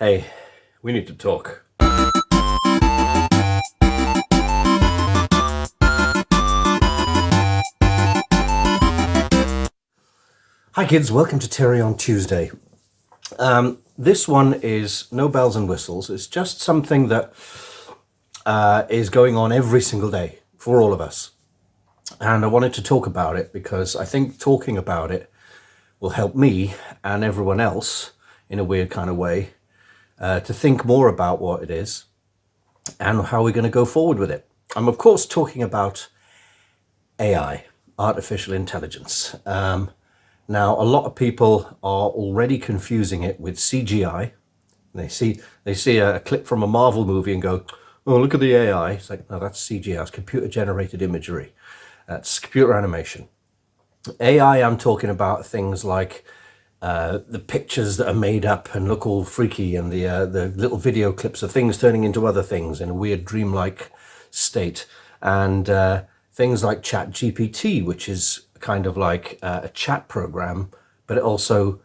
Hey, we need to talk. Hi kids, welcome to Terry on Tuesday. This one is no bells and whistles. It's just something that is going on every single day for all of us. And I wanted to talk about it because I think talking about it will help me and everyone else in a weird kind of way to think more about what it is and how we're going to go forward with it. I'm of course talking about AI, artificial intelligence. Now, a lot of people are already confusing it with CGI. They see a clip from a Marvel movie and go, "Oh, look at the AI." It's like, no, that's CGI. It's computer-generated imagery. That's computer animation. AI, I'm talking about things like the pictures that are made up and look all freaky, and the little video clips of things turning into other things in a weird dreamlike state, and things like ChatGPT, which is kind of like a chat program, but it also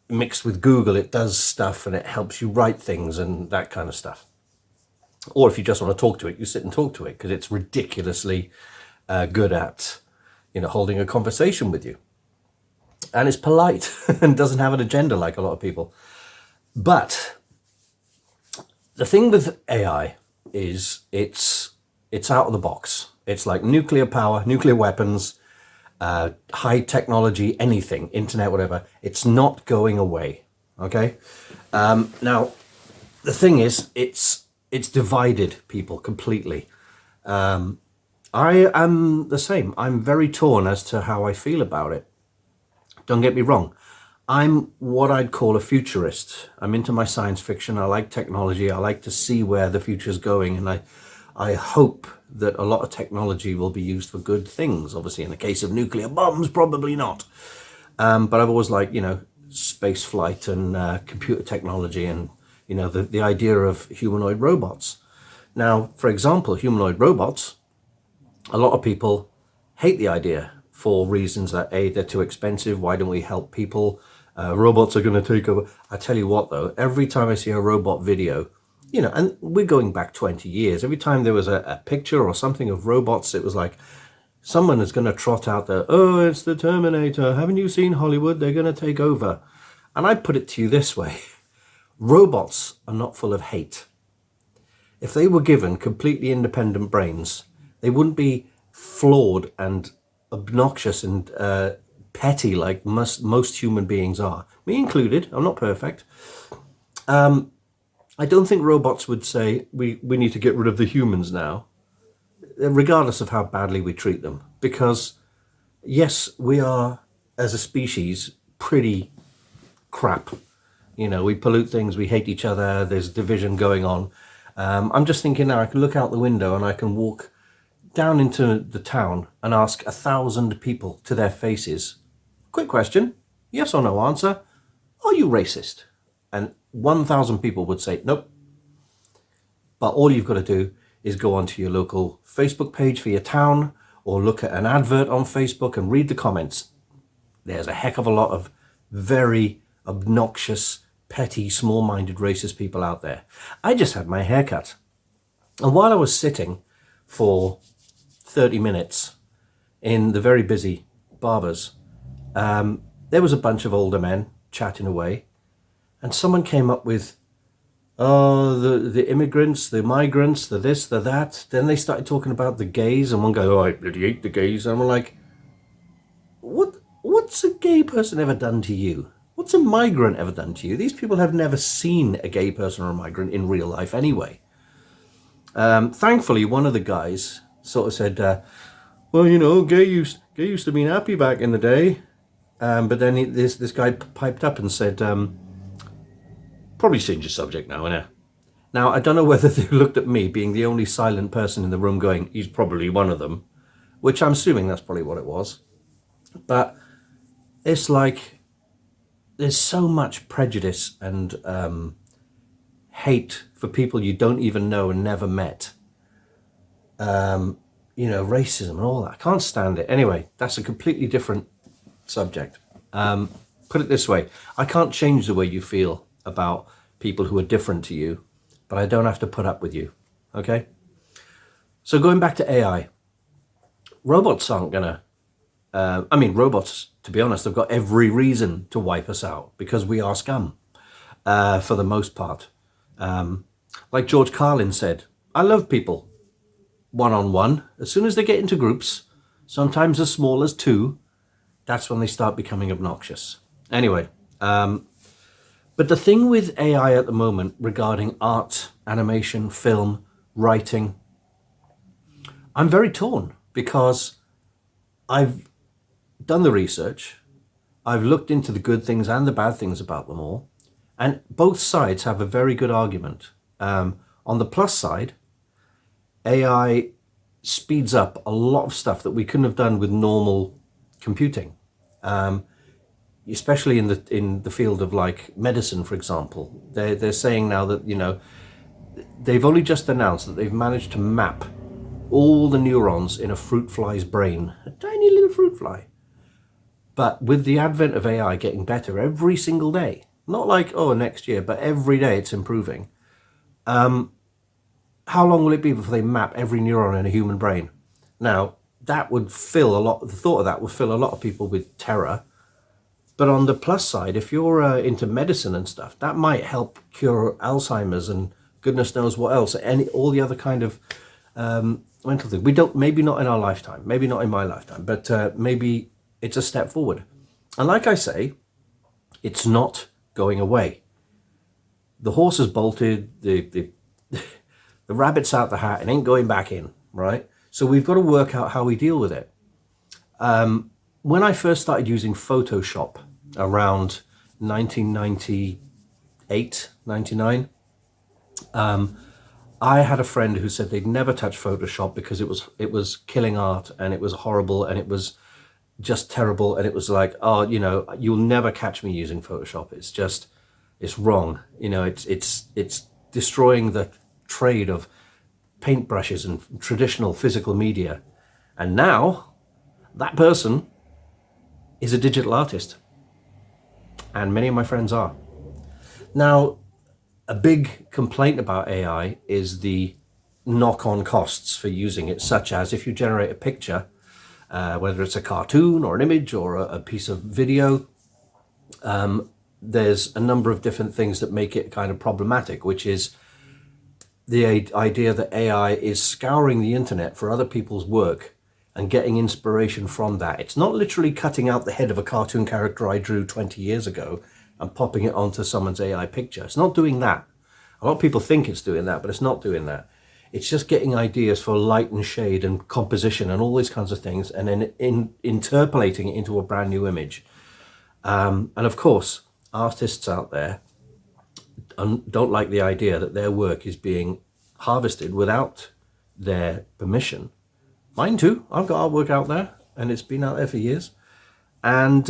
mixed with Google, it does stuff and it helps you write things and that kind of stuff. Or if you just want to talk to it, you sit and talk to it because it's ridiculously good at, holding a conversation with you. And it's polite and doesn't have an agenda like a lot of people. But the thing with AI is it's out of the box. It's like nuclear power, nuclear weapons, high technology, anything, internet, whatever. It's not going away. Okay. Now, the thing is, it's divided people completely. I am the same. I'm very torn as to how I feel about it. Don't get me wrong. I'm what I'd call a futurist. I'm into my science fiction. I like technology. I like to see where the future's going. And I hope that a lot of technology will be used for good things. Obviously, in the case of nuclear bombs, probably not. But I've always liked, space flight and computer technology and, the idea of humanoid robots. Now, for example, humanoid robots, a lot of people hate the idea for reasons that, A, they're too expensive. Why don't we help people? Robots are going to take over. I tell you what, though, every time I see a robot video, and we're going back 20 years. Every time there was a picture or something of robots, it was like someone is going to trot out there, "Oh, it's the Terminator. Haven't you seen Hollywood? They're going to take over." And I put it to you this way. Robots are not full of hate. If they were given completely independent brains, they wouldn't be flawed and obnoxious and petty like most human beings are. Me included. I'm not perfect. I don't think robots would say we need to get rid of the humans now, regardless of how badly we treat them. Because, yes, we are, as a species, pretty crap. We pollute things, we hate each other, there's division going on. I'm just thinking now I can look out the window and I can walk down into the town and ask 1,000 people to their faces, quick question, yes or no answer, are you racist? And 1,000 people would say nope. But all you've got to do is go onto your local Facebook page for your town or look at an advert on Facebook and read the comments. There's a heck of a lot of very obnoxious, petty, small-minded, racist people out there. I just had my hair cut. And while I was sitting for 30 minutes in the very busy barbers, there was a bunch of older men chatting away. And someone came up with, the immigrants, the migrants, the this, the that. Then they started talking about the gays, and one guy, "Oh, I bloody hate the gays." And I'm like, what's a gay person ever done to you? What's a migrant ever done to you? These people have never seen a gay person or a migrant in real life anyway. Thankfully, one of the guys sort of said, well, gay used to be happy back in the day. But then this guy piped up and said, probably changed your subject now, innit? Now, I don't know whether they looked at me being the only silent person in the room going, he's probably one of them, which I'm assuming that's probably what it was. But it's like, there's so much prejudice and hate for people you don't even know and never met. Racism and all that. I can't stand it. Anyway, that's a completely different subject. Put it this way, I can't change the way you feel about people who are different to you, but I don't have to put up with you. Okay? So going back to AI, robots aren't gonna, robots, to be honest, have got every reason to wipe us out because we are scum for the most part. Like George Carlin said, I love people one-on-one. As soon as they get into groups, sometimes as small as 2, that's when they start becoming obnoxious. Anyway, but the thing with AI at the moment regarding art, animation, film, writing, I'm very torn because I've done the research, I've looked into the good things and the bad things about them all, and both sides have a very good argument. On the plus side, AI speeds up a lot of stuff that we couldn't have done with normal computing, especially in the field of like medicine, for example. They're saying now that, they've only just announced that they've managed to map all the neurons in a fruit fly's brain, a tiny little fruit fly. But with the advent of AI getting better every single day, not like, next year, but every day it's improving. How long will it be before they map every neuron in a human brain? Now, that would fill the thought of that would fill a lot of people with terror. But on the plus side, if you're into medicine and stuff, that might help cure Alzheimer's and goodness knows what else, all the other kind of mental things. Maybe not in our lifetime, maybe not in my lifetime, but maybe it's a step forward. And like I say, it's not going away. The horse has bolted, the rabbit's out the hat and ain't going back in, right? So we've got to work out how we deal with it. When I first started using Photoshop around 1998, 99, I had a friend who said they'd never touch Photoshop because it was killing art and it was horrible and it was just terrible, and it was like, you'll never catch me using Photoshop. It's wrong. It's destroying the trade of paintbrushes and traditional physical media. And now that person is a digital artist, and many of my friends are. Now, a big complaint about AI is the knock-on costs for using it, such as if you generate a picture, whether it's a cartoon or an image or a piece of video, there's a number of different things that make it kind of problematic, which is the idea that AI is scouring the internet for other people's work and getting inspiration from that. It's not literally cutting out the head of a cartoon character I drew 20 years ago and popping it onto someone's AI picture. It's not doing that. A lot of people think it's doing that, but it's not doing that. It's just getting ideas for light and shade and composition and all these kinds of things, and then interpolating it into a brand new image. And of course, artists out there don't like the idea that their work is being harvested without their permission. Mine too. I've got artwork out there, and it's been out there for years. And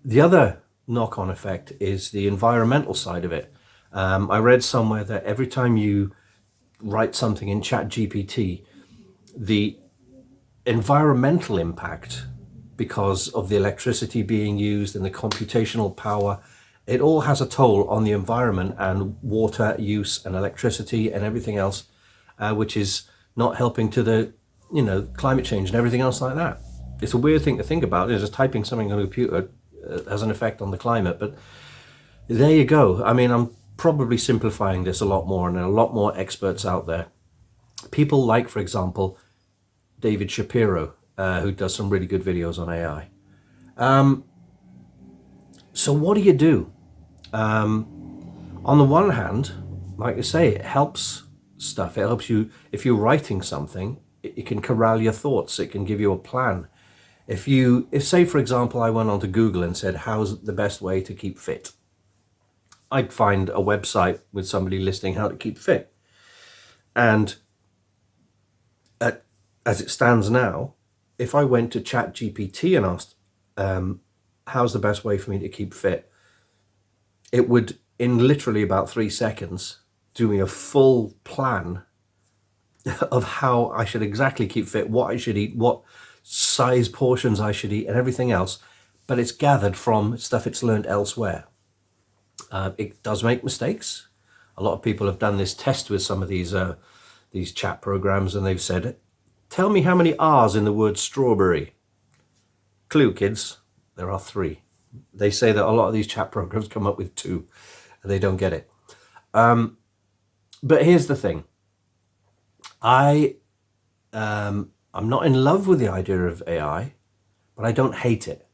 the other knock-on effect is the environmental side of it. I read somewhere that every time you write something in ChatGPT, the environmental impact, because of the electricity being used and the computational power, it all has a toll on the environment and water use and electricity and everything else, which is not helping to the, climate change and everything else like that. It's a weird thing to think about. It's just typing something on a computer has an effect on the climate, but there you go. I mean, I'm probably simplifying this a lot more, and there are a lot more experts out there. People like, for example, David Shapiro, who does some really good videos on AI. So what do you do? On the one hand, like I say, it helps stuff. It helps you, if you're writing something, it can corral your thoughts. It can give you a plan. If say, for example, I went onto Google and said, how's the best way to keep fit? I'd find a website with somebody listing how to keep fit. And as it stands now, if I went to ChatGPT and asked, how's the best way for me to keep fit? It would, in literally about 3 seconds, do me a full plan of how I should exactly keep fit, what I should eat, what size portions I should eat, and everything else. But it's gathered from stuff it's learned elsewhere. It does make mistakes. A lot of people have done this test with some of these chat programs, and they've said, tell me how many R's in the word strawberry. Clue, kids, there are 3. They say that a lot of these chat programs come up with 2, and they don't get it. But here's the thing. I'm not in love with the idea of AI, but I don't hate it.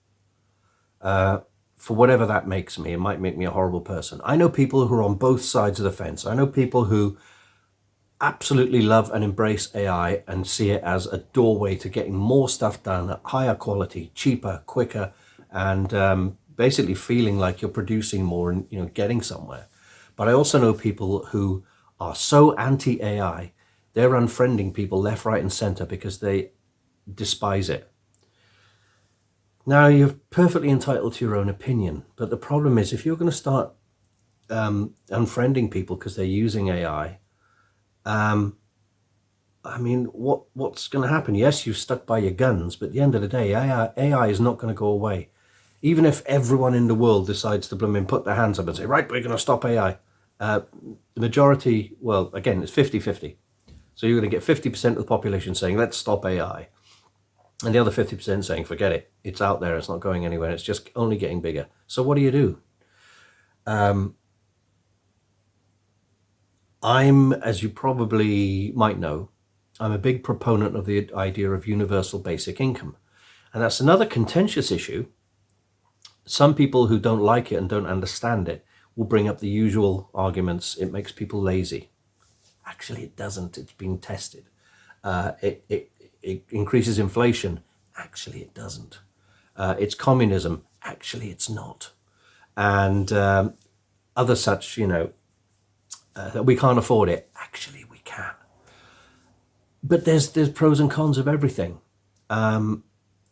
For whatever that makes me, it might make me a horrible person. I know people who are on both sides of the fence. I know people who absolutely love and embrace AI and see it as a doorway to getting more stuff done at higher quality, cheaper, quicker, and basically feeling like you're producing more and getting somewhere. But I also know people who are so anti-AI, they're unfriending people left, right, and center because they despise it. Now, you're perfectly entitled to your own opinion, but the problem is if you're going to start unfriending people because they're using AI, I mean, what's going to happen? Yes, you've stuck by your guns, but at the end of the day, AI is not going to go away. Even if everyone in the world decides to put their hands up and say, right, we're going to stop AI. The majority, well, again, it's 50-50. So you're going to get 50% of the population saying, let's stop AI. And the other 50% saying, forget it. It's out there. It's not going anywhere. It's just only getting bigger. So what do? I'm, as you probably might know, I'm a big proponent of the idea of universal basic income. And that's another contentious issue. Some people who don't like it and don't understand it will bring up the usual arguments. It makes people lazy. Actually, it doesn't. It's been tested. It increases inflation. Actually, it doesn't. It's communism. Actually, it's not. And other such, that we can't afford it. Actually, we can. But there's pros and cons of everything.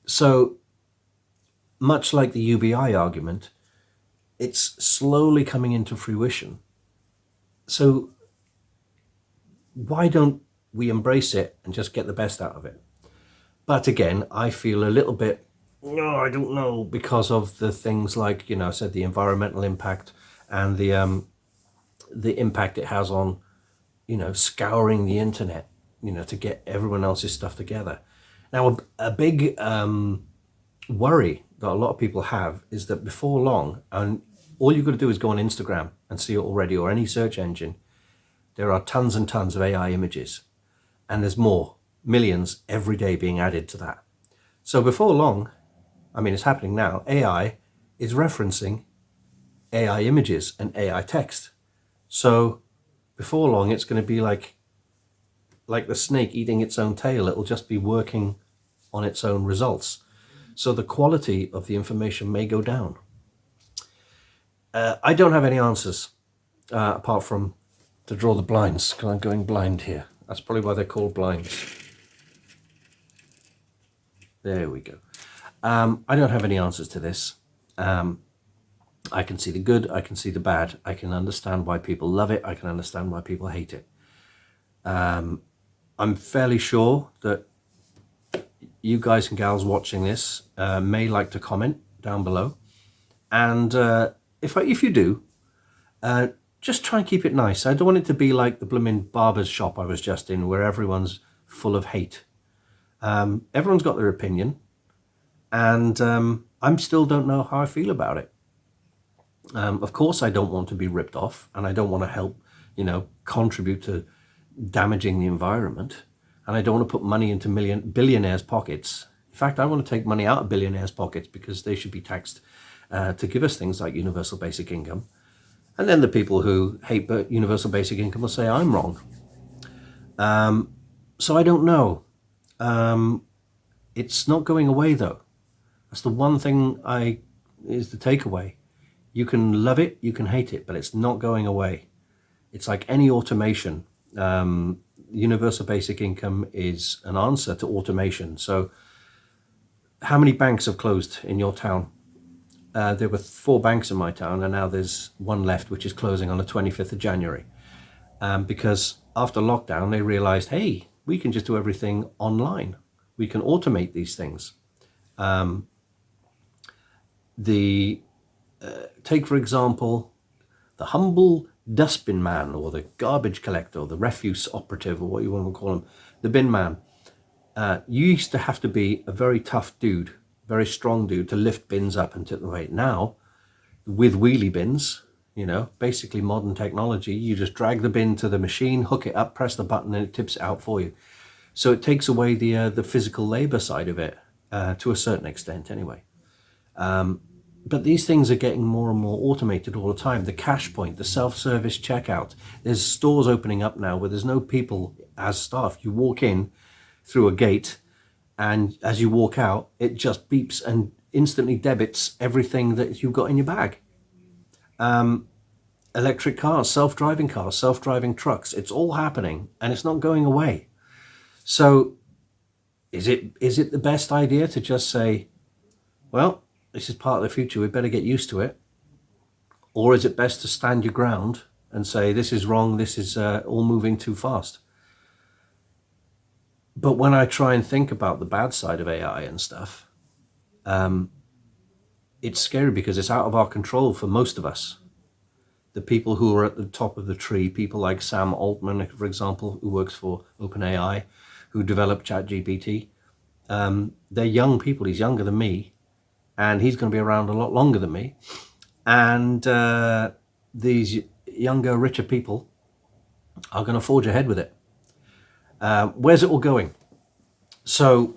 So much like the UBI argument, it's slowly coming into fruition. So why don't we embrace it and just get the best out of it? But again, I feel a little bit, no, I don't know, because of the things like, I said, the environmental impact and the impact it has on, scouring the internet, to get everyone else's stuff together. Now, a big worry that a lot of people have is that before long, and all you've got to do is go on Instagram and see it already, or any search engine, there are tons and tons of AI images, and there's more, millions every day being added to that. So before long, I mean, it's happening now, AI is referencing AI images and AI text. So before long, it's going to be like the snake eating its own tail. It'll just be working on its own results. So the quality of the information may go down. I don't have any answers apart from to draw the blinds, because I'm going blind here. That's probably why they're called blinds. There we go. I don't have any answers to this. I can see the good, I can see the bad. I can understand why people love it. I can understand why people hate it. I'm fairly sure that you guys and gals watching this may like to comment down below. And if you do, just try and keep it nice. I don't want it to be like the blooming barber's shop I was just in, where everyone's full of hate. Everyone's got their opinion, and I still don't know how I feel about it. Of course, I don't want to be ripped off, and I don't want to help, contribute to damaging the environment. And I don't want to put money into billionaires' pockets. In fact, I want to take money out of billionaires' pockets because they should be taxed to give us things like universal basic income. And then the people who hate universal basic income will say I'm wrong. So I don't know. It's not going away, though. That's the one thing is the takeaway. You can love it, you can hate it, but it's not going away. It's like any automation. Universal basic income is an answer to automation. So how many banks have closed in your town? There were 4 banks in my town, and now there's one left, which is closing on the 25th of January. Because after lockdown, they realized, hey, we can just do everything online. We can automate these things. Take, for example, the humble dustbin man, or the garbage collector, or the refuse operative, or what you want to call him, the bin man. You used to have to be a very tough dude, very strong dude, to lift bins up and tip the weight. Now, with wheelie bins, basically modern technology, you just drag the bin to the machine, hook it up, press the button, and it tips it out for you. So it takes away the physical labor side of it, to a certain extent anyway. But these things are getting more and more automated all the time. The cash point, the self-service checkout. There's stores opening up now where there's no people as staff. You walk in through a gate, and as you walk out, it just beeps and instantly debits everything that you've got in your bag. Electric cars, self-driving trucks, it's all happening, and it's not going away. So is it the best idea to just say, well, this is part of the future, we better get used to it? Or is it best to stand your ground and say, this is wrong, this is all moving too fast? But when I try and think about the bad side of AI and stuff, it's scary because it's out of our control for most of us. The people who are at the top of the tree, people like Sam Altman, for example, who works for OpenAI, who developed ChatGPT, they're young people. He's younger than me, and he's going to be around a lot longer than me. And these younger, richer people are going to forge ahead with it. Where's it all going? So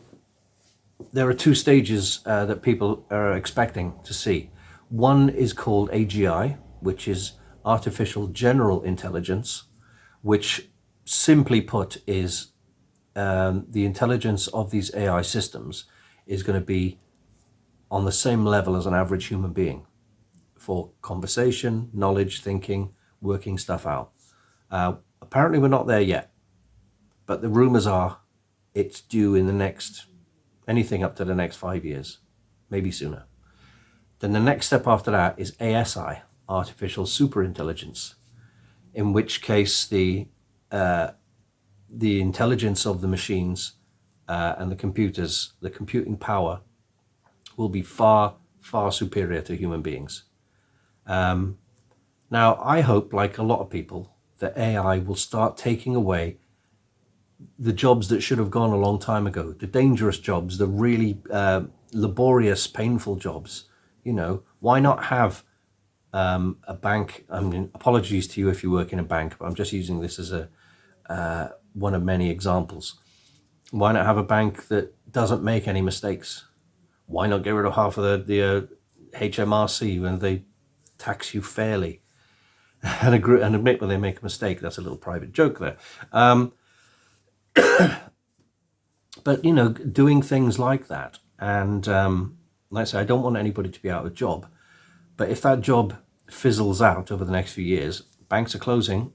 there are two stages that people are expecting to see. One is called AGI, which is Artificial General Intelligence, which simply put is the intelligence of these AI systems is going to be on the same level as an average human being for conversation, knowledge, thinking, working stuff out. Apparently we're not there yet, but the rumors are it's due in the next, anything up to the next 5 years, maybe sooner. Then the next step after that is ASI, Artificial Superintelligence, in which case the intelligence of the machines and the computers, the computing power, will be far, far superior to human beings. Now, I hope, like a lot of people, that AI will start taking away the jobs that should have gone a long time ago, the dangerous jobs, the really laborious, painful jobs. Why not have a bank? I mean, apologies to you if you work in a bank, but I'm just using this as one of many examples. Why not have a bank that doesn't make any mistakes? Why not get rid of half of the HMRC when they tax you fairly and admit when they make a mistake? That's a little private joke there. But, doing things like that. And like I say, I don't want anybody to be out of a job. But if that job fizzles out over the next few years, banks are closing,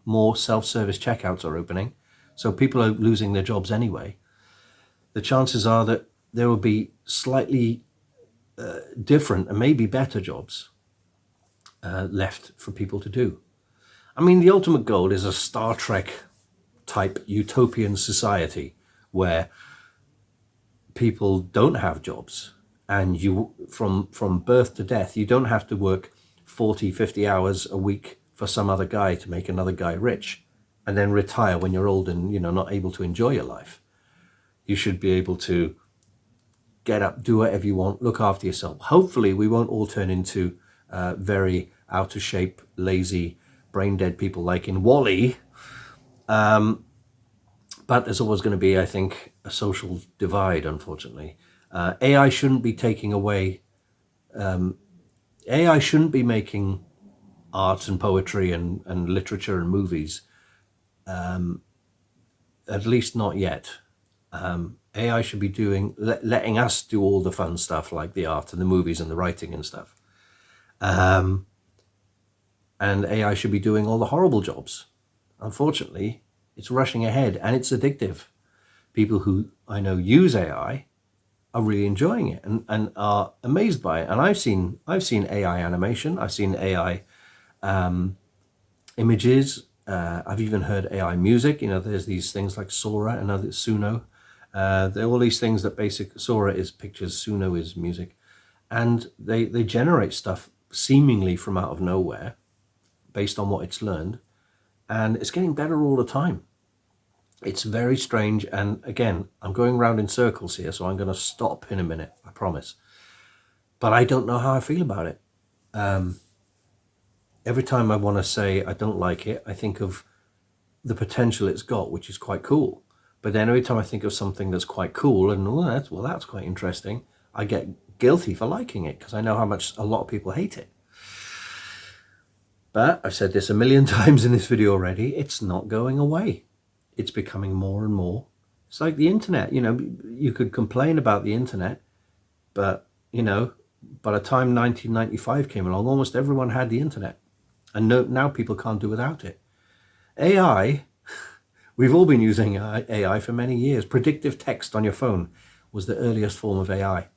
more self-service checkouts are opening, so people are losing their jobs anyway. The chances are that there will be slightly different and maybe better jobs left for people to do. I mean, the ultimate goal is a Star Trek type utopian society where people don't have jobs, and you from birth to death, you don't have to work 40, 50 hours a week for some other guy to make another guy rich and then retire when you're old and not able to enjoy your life. You should be able to get up, do whatever you want, look after yourself. Hopefully we won't all turn into very out of shape, lazy, brain dead people like in WALL-E. But there's always going to be, I think, a social divide, unfortunately. AI shouldn't be taking away, AI shouldn't be making art and poetry and literature and movies, at least not yet. AI should be letting us do all the fun stuff like the art and the movies and the writing and stuff. And AI should be doing all the horrible jobs. Unfortunately, it's rushing ahead and it's addictive. People who I know use AI are really enjoying it and are amazed by it. And I've seen AI animation. I've seen AI images. I've even heard AI music. There's these things like Sora and other Suno. There are all these things that Sora is pictures, Suno is music. And they generate stuff seemingly from out of nowhere. based on what it's learned, and it's getting better all the time. It's very strange, and again, I'm going round in circles here, so I'm going to stop in a minute, I promise. But I don't know how I feel about it. Every time I want to say I don't like it, I think of the potential it's got, which is quite cool. But then every time I think of something that's quite cool and that's quite interesting, I get guilty for liking it because I know how much a lot of people hate it. But I've said this a million times in this video already, it's not going away. It's becoming more and more. It's like the internet, you could complain about the internet, but, by the time 1995 came along, almost everyone had the internet. And now people can't do without it. AI, we've all been using AI for many years. Predictive text on your phone was the earliest form of AI.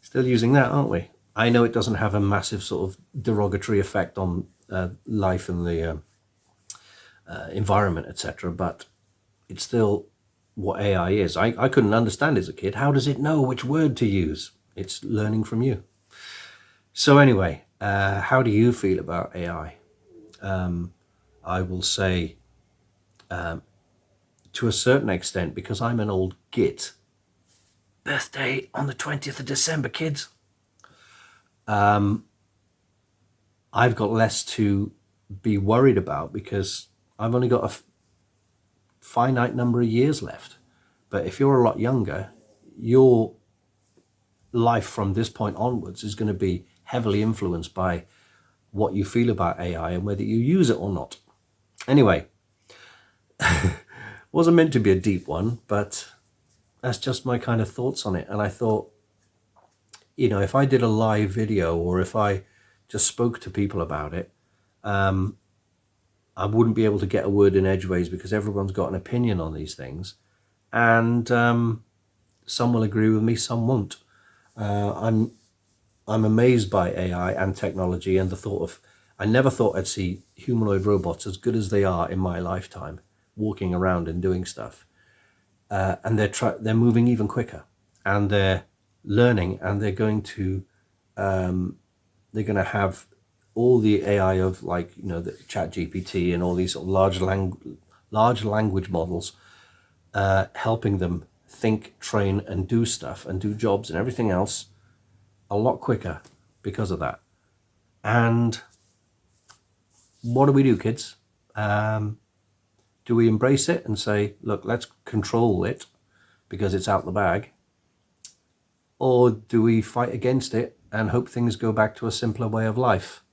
Still using that, aren't we? I know it doesn't have a massive sort of derogatory effect on life and the environment, etc., but it's still what AI is. I couldn't understand as a kid. How does it know which word to use? It's learning from you. So anyway, how do you feel about AI? I will say, to a certain extent, because I'm an old git, birthday on the 20th of December, kids. I've got less to be worried about because I've only got a finite number of years left. But if you're a lot younger, your life from this point onwards is going to be heavily influenced by what you feel about AI and whether you use it or not. Anyway, wasn't meant to be a deep one, but that's just my kind of thoughts on it. And I thought, if I did a live video or if I just spoke to people about it, I wouldn't be able to get a word in edgeways because everyone's got an opinion on these things. And some will agree with me, some won't. I'm amazed by AI and technology and the thought of, I never thought I'd see humanoid robots as good as they are in my lifetime, walking around and doing stuff. And they're moving even quicker, and they're learning, and they're going to have all the AI of the ChatGPT and all these sort of large language models helping them think, train, and do stuff and do jobs and everything else a lot quicker because of that. And what do we do, kids? Do we embrace it and say, look, let's control it because it's out the bag? Or do we fight against it and hope things go back to a simpler way of life?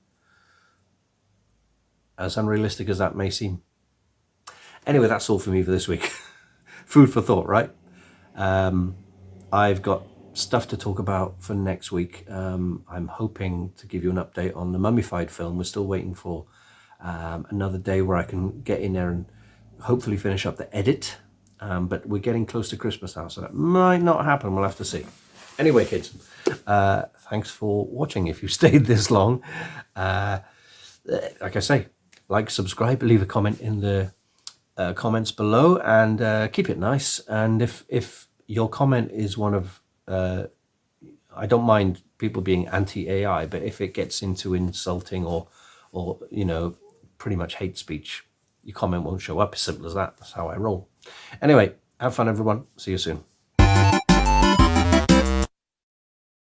As unrealistic as that may seem. Anyway, that's all for me for this week. Food for thought, right? I've got stuff to talk about for next week. I'm hoping to give you an update on the Mummified film. We're still waiting for another day where I can get in there and hopefully finish up the edit. But we're getting close to Christmas now, so that might not happen. We'll have to see. Anyway, kids, thanks for watching. If you stayed this long, like I say, subscribe, leave a comment in the comments below, and keep it nice. And if your comment is one of, I don't mind people being anti-AI, but if it gets into insulting or pretty much hate speech, your comment won't show up. As simple as that. That's how I roll. Anyway, have fun, everyone. See you soon.